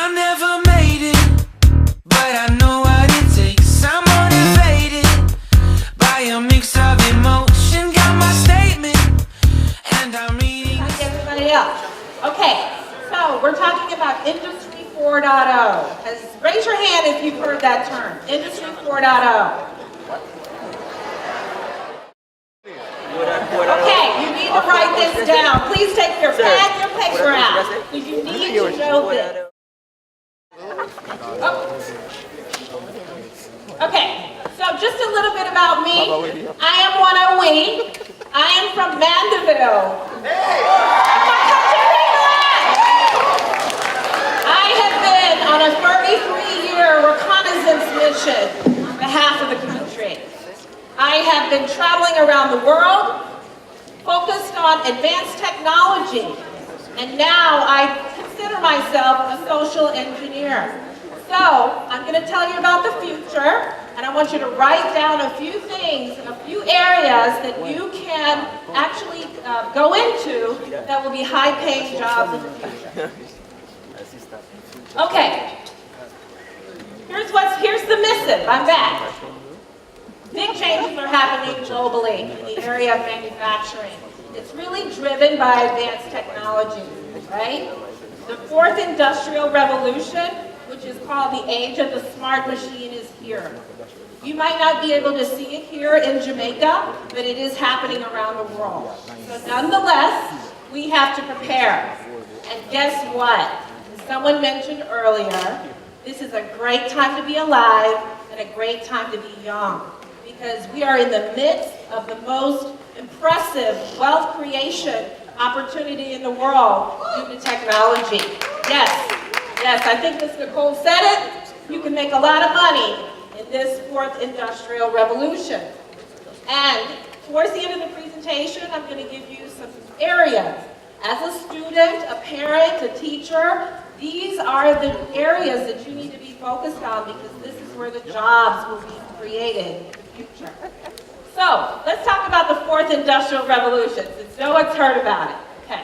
I never made it, but I know what it takes. I'm motivated by a mix of emotion. Got my statement, and I'm reading. Everybody else. Okay, so we're talking about Industry 4.0. Raise your hand if you've heard that term, Industry 4.0. Okay, you need to write this down. Please take your pen and your paper out, because you need to know this. Oh. Okay, so just a little bit about me. I am one of we. I am from Mandeville. I have been on a 33-year reconnaissance mission on behalf of the country. I have been traveling around the world, focused on advanced technology, and now I consider myself a social engineer. So, I'm going to tell you about the future, and I want you to write down a few things, a few areas that you can actually go into that will be high-paying jobs in the future. Okay, here's the missive. I'm back. Big changes are happening globally in the area of manufacturing. It's really driven by advanced technology, right? The fourth industrial revolution, which is called the age of the smart machine, is here. You might not be able to see it here in Jamaica, but it is happening around the world. So nonetheless, we have to prepare. And guess what? As someone mentioned earlier, this is a great time to be alive and a great time to be young, because we are in the midst of the most impressive wealth creation opportunity in the world due to technology. Yes, I think Ms. Nicole said it. You can make a lot of money in this fourth industrial revolution. And towards the end of the presentation, I'm going to give you some areas. As a student, a parent, a teacher, these are the areas that you need to be focused on, because this is where the jobs will be created in the future. So, let's talk about the fourth industrial revolution, since no one's heard about it. Okay.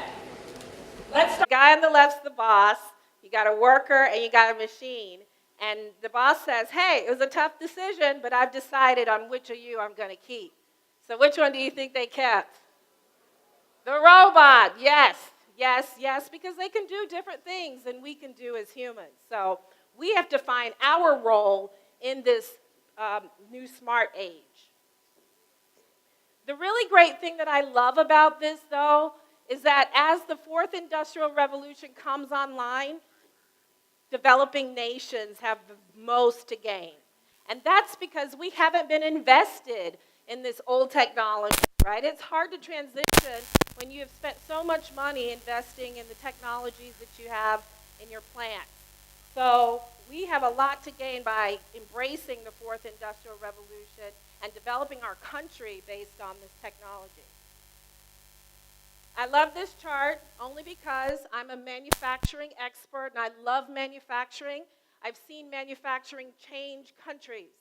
Let's start. The guy on the left's the boss. You got a worker and you got a machine. And the boss says, hey, it was a tough decision, but I've decided on which of you I'm going to keep. So which one do you think they kept? The robot. Yes, because they can do different things than we can do as humans. So we have to find our role in this new smart age. The really great thing that I love about this, though, is that as the fourth industrial revolution comes online, developing nations have the most to gain. And that's because we haven't been invested in this old technology, right? It's hard to transition when you have spent so much money investing in the technologies that you have in your plants. So we have a lot to gain by embracing the fourth industrial revolution and developing our country based on this technology. I love this chart only because I'm a manufacturing expert and I love manufacturing. I've seen manufacturing change countries.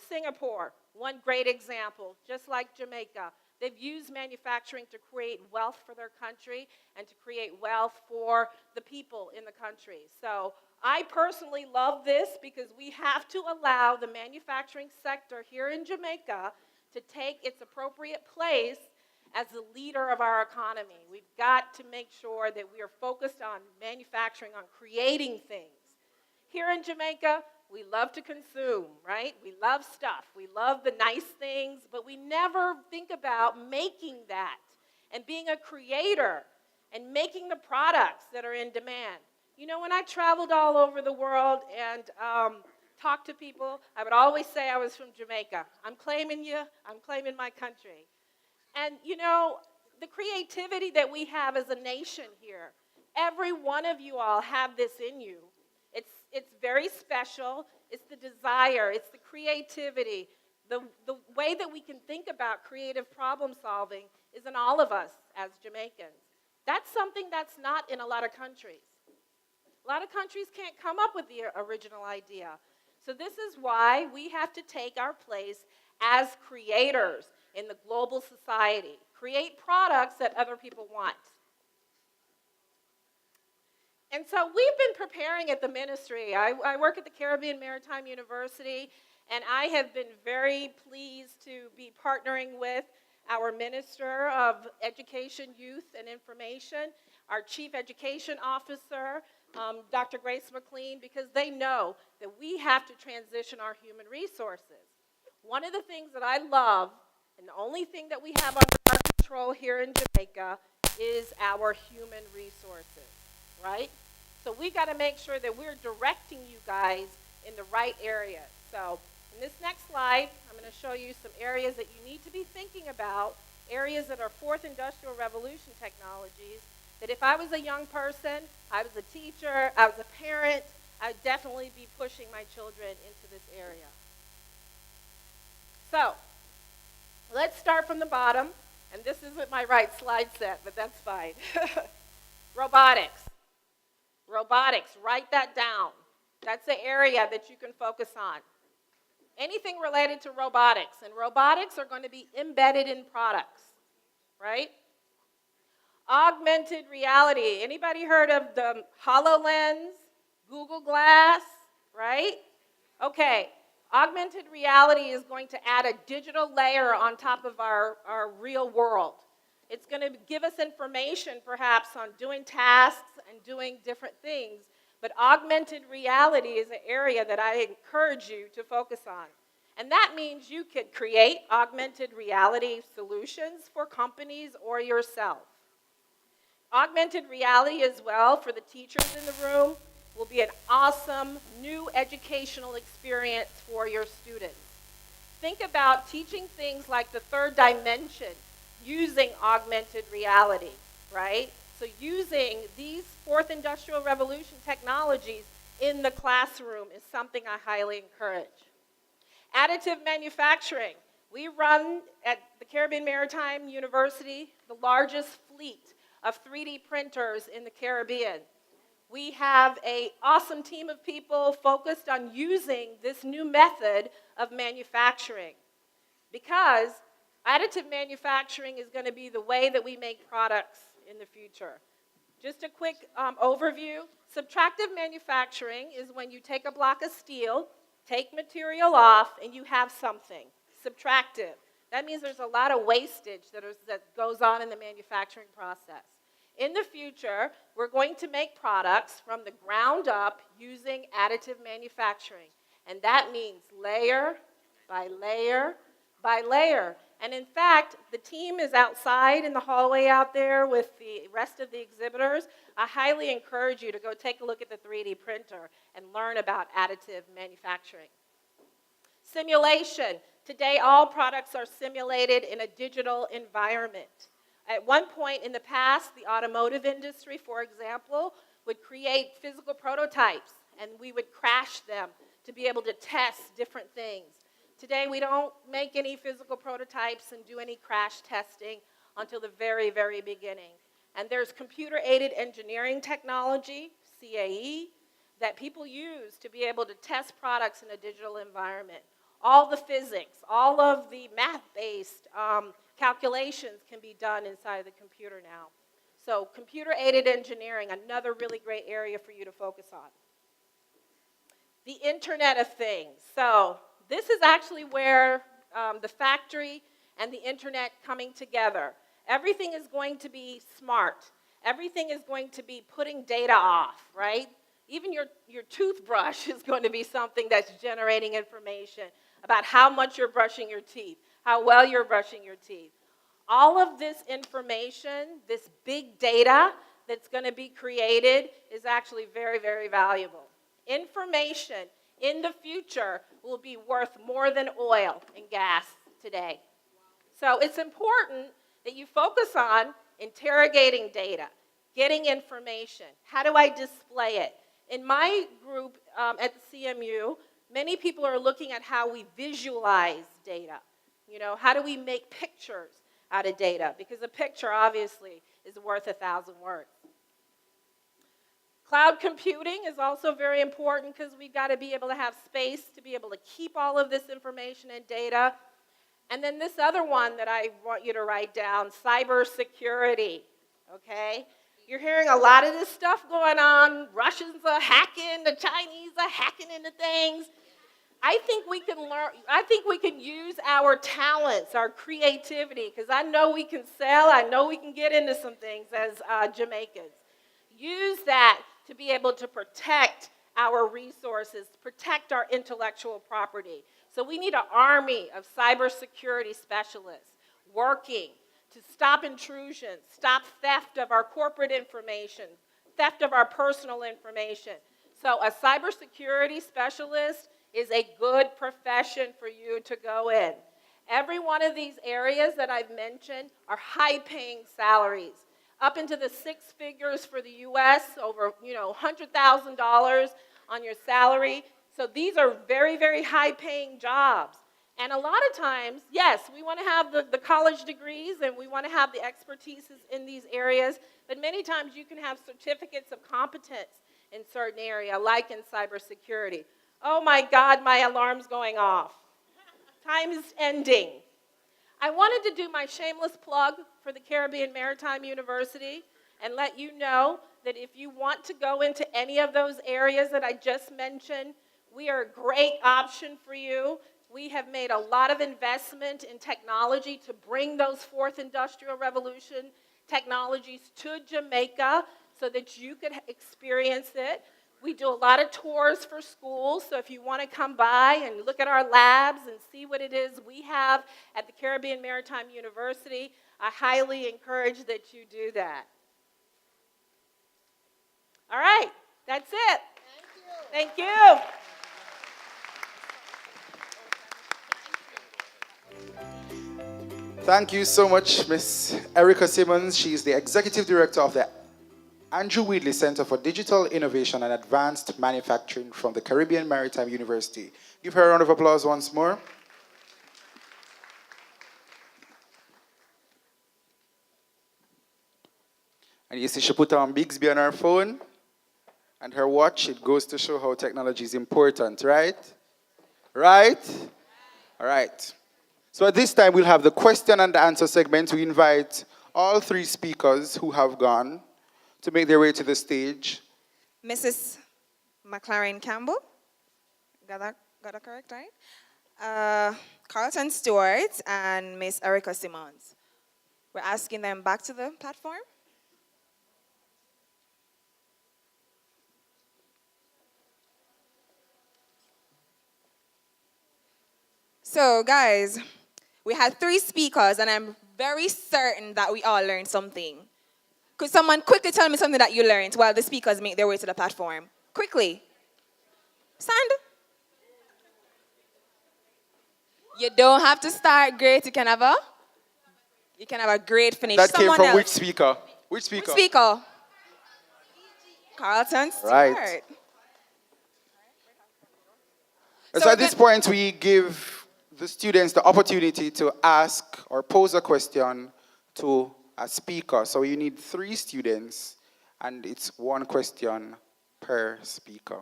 Singapore, one great example, just like Jamaica. They've used manufacturing to create wealth for their country and to create wealth for the people in the country. So I personally love this because we have to allow the manufacturing sector here in Jamaica to take its appropriate place as the leader of our economy. We've got to make sure that we are focused on manufacturing, on creating things. Here in Jamaica, we love to consume, right? We love stuff. We love the nice things, but we never think about making that and being a creator and making the products that are in demand. You know, when I traveled all over the world and talked to people, I would always say I was from Jamaica. I'm claiming you. I'm claiming my country. And, you know, the creativity that we have as a nation here, every one of you all have this in you. It's very special. It's the desire. It's the creativity. The way that we can think about creative problem solving is in all of us as Jamaicans. That's something that's not in a lot of countries. A lot of countries can't come up with the original idea. So this is why we have to take our place as creators in the global society. Create products that other people want. And so we've been preparing at the ministry. I work at the Caribbean Maritime University, and I have been very pleased to be partnering with our Minister of Education, Youth, and Information, our Chief Education Officer, Dr. Grace McLean, because they know that we have to transition our human resources. One of the things that I love, and the only thing that we have under our control here in Jamaica, is our human resources, right? So we got to make sure that we're directing you guys in the right areas. So in this next slide, I'm going to show you some areas that you need to be thinking about, areas that are fourth industrial revolution technologies, that if I was a young person, I was a teacher, I was a parent, I would definitely be pushing my children into this area. So let's start from the bottom, and this isn't my right slide set, but that's fine. Robotics. Robotics, write that down. That's the area that you can focus on. Anything related to robotics, and robotics are going to be embedded in products, right? Augmented reality. Anybody heard of the HoloLens, Google Glass, right? Okay, augmented reality is going to add a digital layer on top of our real world. It's going to give us information, perhaps, on doing tasks and doing different things, but augmented reality is an area that I encourage you to focus on. And that means you could create augmented reality solutions for companies or yourself. Augmented reality as well, for the teachers in the room, will be an awesome new educational experience for your students. Think about teaching things like the third dimension using augmented reality, right? So using these fourth industrial revolution technologies in the classroom is something I highly encourage. Additive manufacturing. We run at the Caribbean Maritime University the largest fleet of 3D printers in the Caribbean. We have an awesome team of people focused on using this new method of manufacturing, because additive manufacturing is going to be the way that we make products in the future. Just a quick overview. Subtractive manufacturing is when you take a block of steel, take material off, and you have something. Subtractive. That means there's a lot of wastage that goes on in the manufacturing process. In the future, we're going to make products from the ground up using additive manufacturing. And that means layer by layer by layer. And in fact, the team is outside in the hallway out there with the rest of the exhibitors. I highly encourage you to go take a look at the 3D printer and learn about additive manufacturing. Simulation. Today, all products are simulated in a digital environment. At one point in the past, the automotive industry, for example, would create physical prototypes, and we would crash them to be able to test different things. Today, we don't make any physical prototypes and do any crash testing until the very, very beginning. And there's computer-aided engineering technology, CAE, that people use to be able to test products in a digital environment. All the physics, all of the math-based calculations can be done inside the computer now. So computer-aided engineering, another really great area for you to focus on. The Internet of Things. So this is actually where the factory and the internet coming together. Everything is going to be smart. Everything is going to be putting data off, right? Even your toothbrush is going to be something that's generating information about how much you're brushing your teeth, how well you're brushing your teeth. All of this information, this big data that's going to be created is actually very, very valuable. Information in the future will be worth more than oil and gas today. So it's important that you focus on interrogating data, getting information. How do I display it? In my group at the CMU, many people are looking at how we visualize data. You know, how do we make pictures out of data? Because a picture, obviously, is worth 1,000 words. Cloud computing is also very important because we've got to be able to have space to be able to keep all of this information and data. And then this other one that I want you to write down, cybersecurity, okay? You're hearing a lot of this stuff going on. Russians are hacking, the Chinese are hacking into things. I think we can learn, I think we can use our talents, our creativity, because I know we can sell, I know we can get into some things as Jamaicans. Use that to be able to protect our resources, protect our intellectual property. So we need an army of cybersecurity specialists working to stop intrusion, stop theft of our corporate information, theft of our personal information. So a cybersecurity specialist is a good profession for you to go in. Every one of these areas that I've mentioned are high-paying salaries, up into the six figures for the U.S., over $100,000 on your salary. So these are very, very high-paying jobs. And a lot of times, yes, we want to have the college degrees and we want to have the expertises in these areas, but many times you can have certificates of competence in certain area, like in cybersecurity. Oh my God, my alarm's going off. Time is ending. I wanted to do my shameless plug for the Caribbean Maritime University and let you know that if you want to go into any of those areas that I just mentioned, we are a great option for you. We have made a lot of investment in technology to bring those fourth industrial revolution technologies to Jamaica so that you could experience it. We do a lot of tours for schools, so if you want to come by and look at our labs and see what it is we have at the Caribbean Maritime University, I highly encourage that you do that. All right, that's it. Thank you. Thank you. Thank you so much, Miss Erika Simmons. She is the Executive Director of the Andrew Wheatley Center for Digital Innovation and Advanced Manufacturing from the Caribbean Maritime University. Give her a round of applause once more. And you see she put on Bixby on her phone and her watch. It goes to show how technology is important, right? Right? All right. So at this time, we'll have the question and answer segment. We invite all three speakers who have gone to make their way to the stage. Mrs. McLaren Campbell, got that correct, right? Carlton Stewart and Miss Erika Simmons. We're asking them back to the platform. So guys, we had three speakers and I'm very certain that we all learned something. Could someone quickly tell me something that you learned while the speakers make their way to the platform? Quickly. Stand. You don't have to start great. You can have a great finish. That Someone came from else. which speaker? Which speaker? Which speaker? Carlton Stewart. Right. So at this point, we give the students the opportunity to ask or pose a question to a speaker. So you need three students, and it's one question per speaker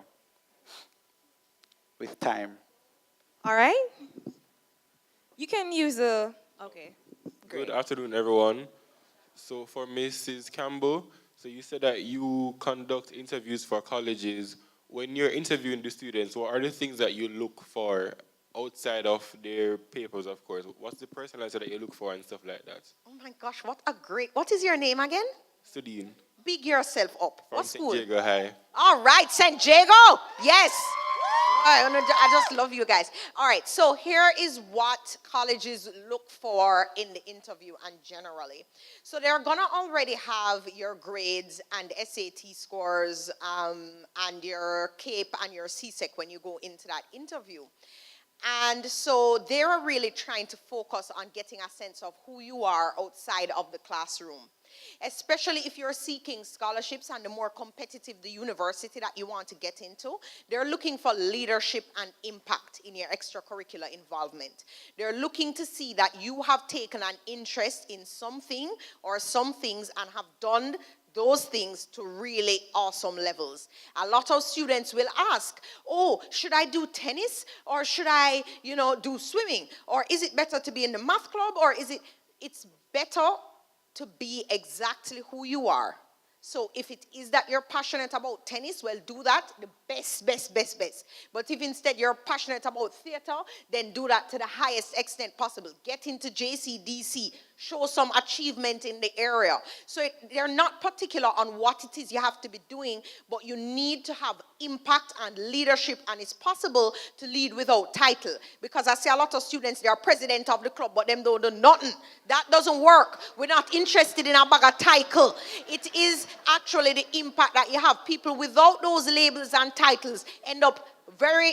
with time. All right. You can use a, okay. Great. Good afternoon, everyone. So for Mrs. Campbell, so you said that you conduct interviews for colleges. When you're interviewing the students, what are the things that you look for outside of their papers, of course? What's the personality that you look for and stuff like that? Oh my gosh, what is your name again? Studine. Big yourself up. From What St. school? Diego High. All right, St. Diego. Yes. I just love you guys. All right, so here is what colleges look for in the interview and generally. So they're going to already have your grades and SAT scores and your CAPE and your CSEC when you go into that interview. And so they're really trying to focus on getting a sense of who you are outside of the classroom, especially if you're seeking scholarships and the more competitive the university that you want to get into. They're looking for leadership and impact in your extracurricular involvement. They're looking to see that you have taken an interest in something or some things and have done those things to really awesome levels. A lot of students will ask, oh, should I do tennis or should I, do swimming? Or is it better to be in the math club or it's better to be exactly who you are. So if it is that you're passionate about tennis, well, do that, the best, best, best, best. But if instead you're passionate about theater, then do that to the highest extent possible. Get into JCDC, show some achievement in the area. So they're not particular on what it is you have to be doing, but you need to have impact and leadership, and it's possible to lead without title. Because I see a lot of students, they are president of the club, but them don't do nothing. That doesn't work. We're not interested in a bag of title. It is actually the impact that you have. People without those labels and titles end up very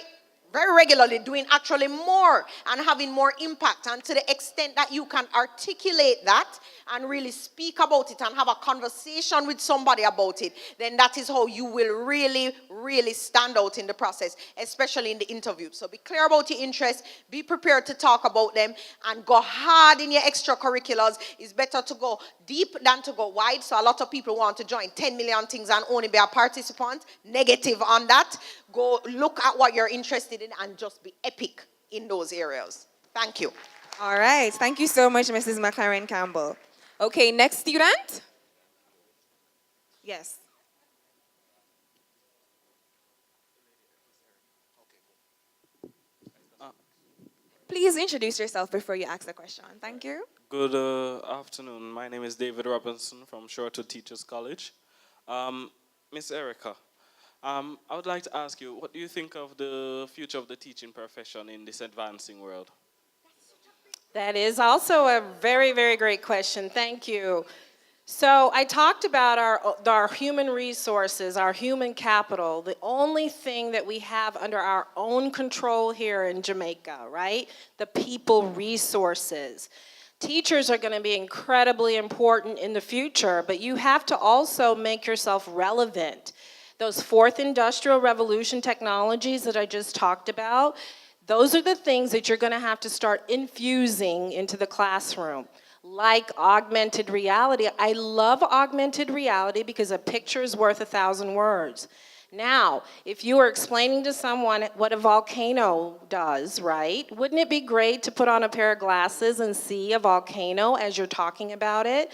regularly doing actually more and having more impact. And to the extent that you can articulate that and really speak about it and have a conversation with somebody about it, then that is how you will really, really stand out in the process, especially in the interview. So be clear about your interests, be prepared to talk about them, and go hard in your extracurriculars. It's better to go deep than to go wide. So a lot of people want to join 10 million things and only be a participant. Negative on that. Go look at what you're interested in and just be epic in those areas. Thank you. All right. Thank you so much, Mrs. McLaren Campbell. Okay, next student. Yes. Please introduce yourself before you ask the question. Thank you. Good afternoon. My name is David Robinson from Shorter Teachers College. Miss Erika, I would like to ask you, what do you think of the future of the teaching profession in this advancing world? That is also a very, very great question. Thank you. So I talked about our human resources, our human capital, the only thing that we have under our own control here in Jamaica, right? The people resources. Teachers are going to be incredibly important in the future, but you have to also make yourself relevant. Those fourth industrial revolution technologies that I just talked about, those are the things that you're going to have to start infusing into the classroom, like augmented reality. I love augmented reality because a picture is worth 1,000 words. Now, if you were explaining to someone what a volcano does, right, wouldn't it be great to put on a pair of glasses and see a volcano as you're talking about it?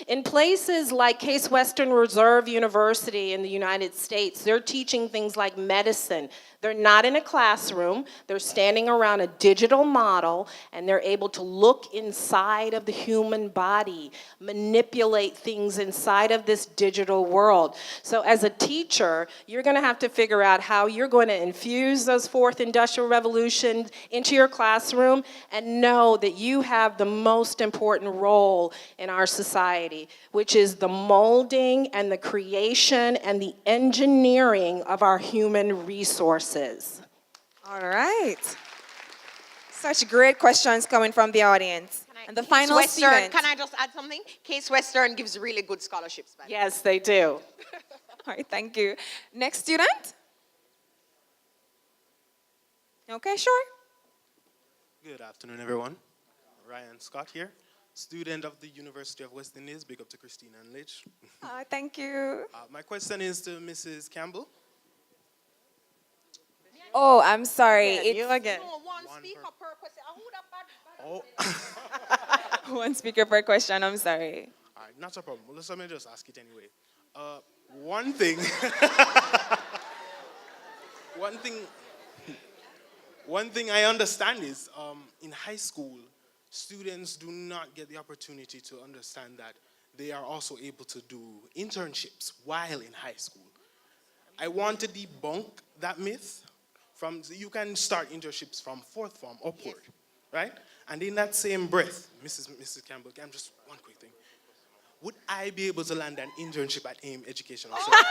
In places like Case Western Reserve University in the United States, they're teaching things like medicine. They're not in a classroom, they're standing around a digital model, and they're able to look inside of the human body, manipulate things inside of this digital world. So as a teacher, you're gonna have to figure out how you're going to infuse those fourth industrial revolution into your classroom and know that you have the most important role in our society, which is the molding and the creation and the engineering of our human resources. All right. Such great questions coming from the audience. And the final student. Can I just add something? Case Western gives really good scholarships. Man. Yes, they do. All right, thank you. Next student. Okay, sure. Good afternoon, everyone. Ryan Scott here, student of the University of West Indies. Big up to Christina and Lich. Thank you. My question is to Mrs. Campbell. Oh, I'm sorry. You again. No, one speaker per question. Who that bad? Oh. One speaker per question, I'm sorry. All right, not a problem. Well, let me just ask it anyway. One thing. One thing I understand is in high school, students do not get the opportunity to understand that they are also able to do internships while in high school. I want to debunk that myth. You can start internships from fourth form upward, right? And in that same breath, Mrs. Campbell, just one quick thing. Would I be able to land an internship at AIM Educational Services?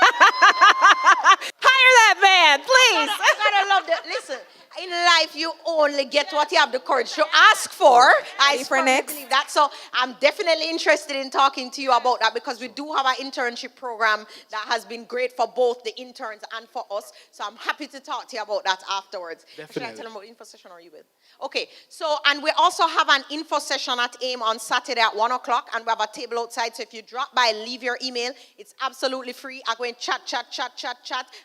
Hire that man, please. I gotta love that. Listen, in life you only get what you have the courage to ask for. I firmly believe that. So I'm definitely interested in talking to you about that because we do have an internship program that has been great for both the interns and for us. So I'm happy to talk to you about that afterwards. Definitely. Should I tell them about info session or you will? Okay, so, and we also have an info session at AIM on Saturday at 1 o'clock, and we have a table outside. So if you drop by, leave your email. It's absolutely free. I'm going to chat.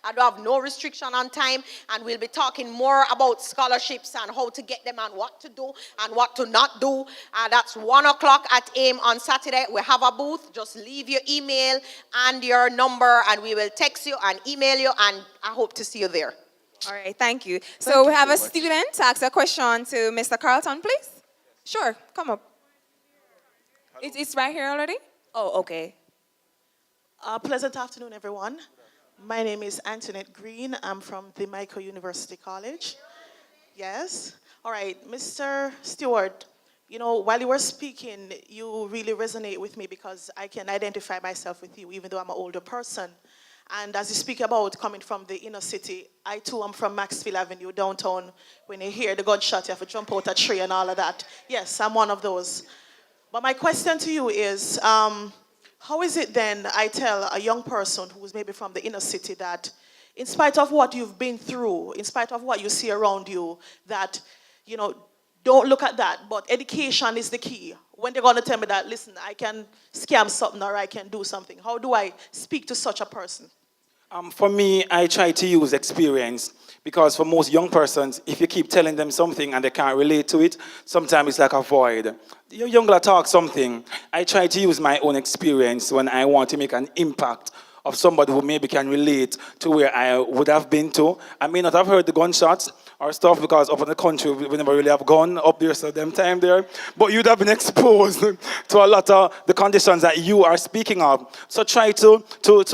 I don't have no restriction on time, and we'll be talking more about scholarships and how to get them and what to do and what to not do. That's 1 o'clock at AIM on Saturday. We have a booth. Just leave your email and your number, and we will text you and email you, and I hope to see you there. All right, thank you. So we have a student ask a question to Mr. Carlton, please. Sure, come up. It's right here already? Oh, okay. Pleasant afternoon, everyone. My name is Antoinette Green. I'm from the Jamaica University College. Yes. All right, Mr. Stewart, you know, while you were speaking, you really resonate with me because I can identify myself with you, even though I'm an older person. And as you speak about coming from the inner city, I too am from Maxfield Avenue, downtown. When you hear the gunshot, you have to jump out a tree and all of that. Yes, I'm one of those. But my question to you is, how is it then I tell a young person who's maybe from the inner city that in spite of what you've been through, in spite of what you see around you, that, you know, don't look at that, but education is the key. When they're going to tell me that, listen, I can scam something or I can do something, how do I speak to such a person? For me, I try to use experience because for most young persons, if you keep telling them something and they can't relate to it, sometimes it's like a void. You're younger, talk something. I try to use my own experience when I want to make an impact of somebody who maybe can relate to where I would have been to. I may not have heard the gunshots or stuff because up in the country we never really have gone up there so them time there, but you'd have been exposed to a lot of the conditions that you are speaking of. So try to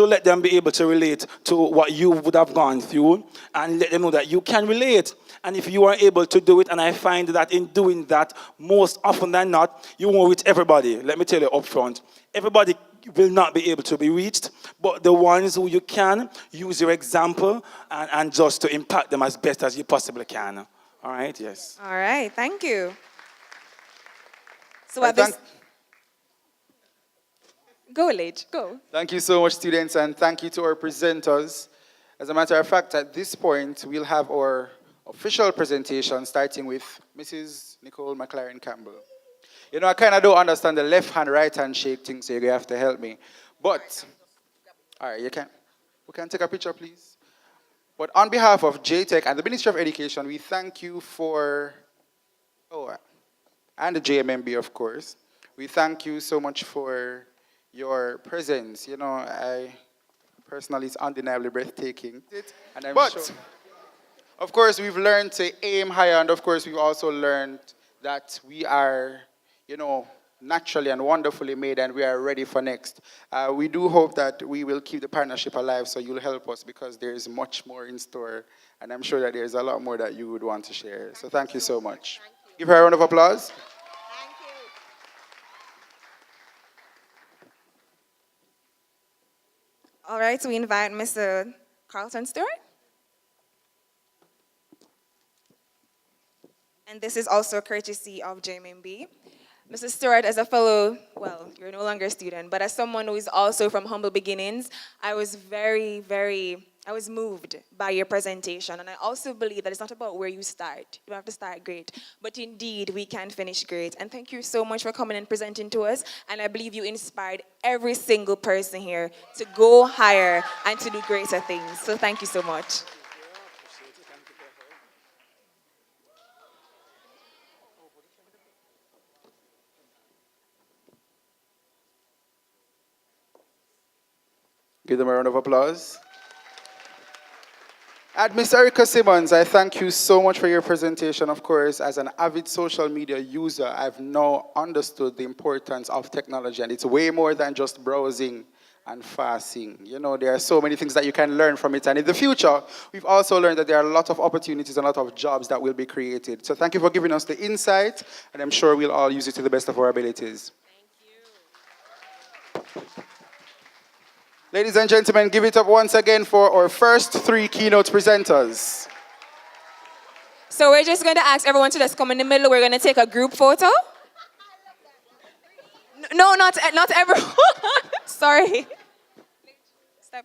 let them be able to relate to what you would have gone through and let them know that you can relate. And if you are able to do it, and I find that in doing that, most often than not, you won't reach everybody. Let me tell you up front, everybody will not be able to be reached, but the ones who you can, use your example and just to impact them as best as you possibly can. All right, yes. All right, thank you. So at this... Go, Lage, go. Thank you so much, students, and thank you to our presenters. As a matter of fact, at this point, we'll have our official presentation starting with Mrs. Nicole McLaren Campbell. You know, I kind of don't understand the left-hand, right-hand shake thing, so you have to help me. But, all right, we can take a picture, please. But on behalf of J-TEC and the Ministry of Education, we thank you for, and the JMMB, of course. We thank you so much for your presence. You know, I personally, it's undeniably breathtaking. And I'm sure, of course, we've learned to aim higher, and of course, we've also learned that we are, you know, naturally and wonderfully made, and we are ready for next. We do hope that we will keep the partnership alive, so you'll help us because there is much more in store, and I'm sure that there's a lot more that you would want to share. So thank you so much. Give her a round of applause. Thank you. All right, so we invite Mr. Carlton Stewart. And this is also courtesy of JMMB. Mr. Stewart, as a fellow, well, you're no longer a student, but as someone who is also from humble beginnings, I was I was moved by your presentation. And I also believe that it's not about where you start. You don't have to start great, but indeed we can finish great. And thank you so much for coming and presenting to us. And I believe you inspired every single person here to go higher and to do greater things. So thank you so much. Give them a round of applause. And Ms. Erika Simmons, I thank you so much for your presentation. Of course, as an avid social media user, I've now understood the importance of technology, and it's way more than just browsing and fasting. You know, there are so many things that you can learn from it, and in the future, we've also learned that there are a lot of opportunities and a lot of jobs that will be created. So thank you for giving us the insight, and I'm sure we'll all use it to the best of our abilities. Thank you. Ladies and gentlemen, give it up once again for our first 3 keynote presenters. So we're just going to ask everyone to just come in the middle. We're going to take a group photo. No, not everyone. Sorry. Step.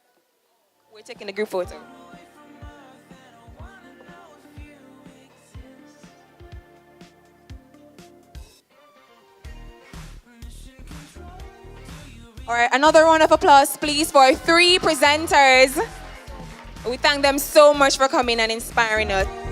We're taking a group photo. All right, another round of applause, please, for our 3 presenters. We thank them so much for coming and inspiring us.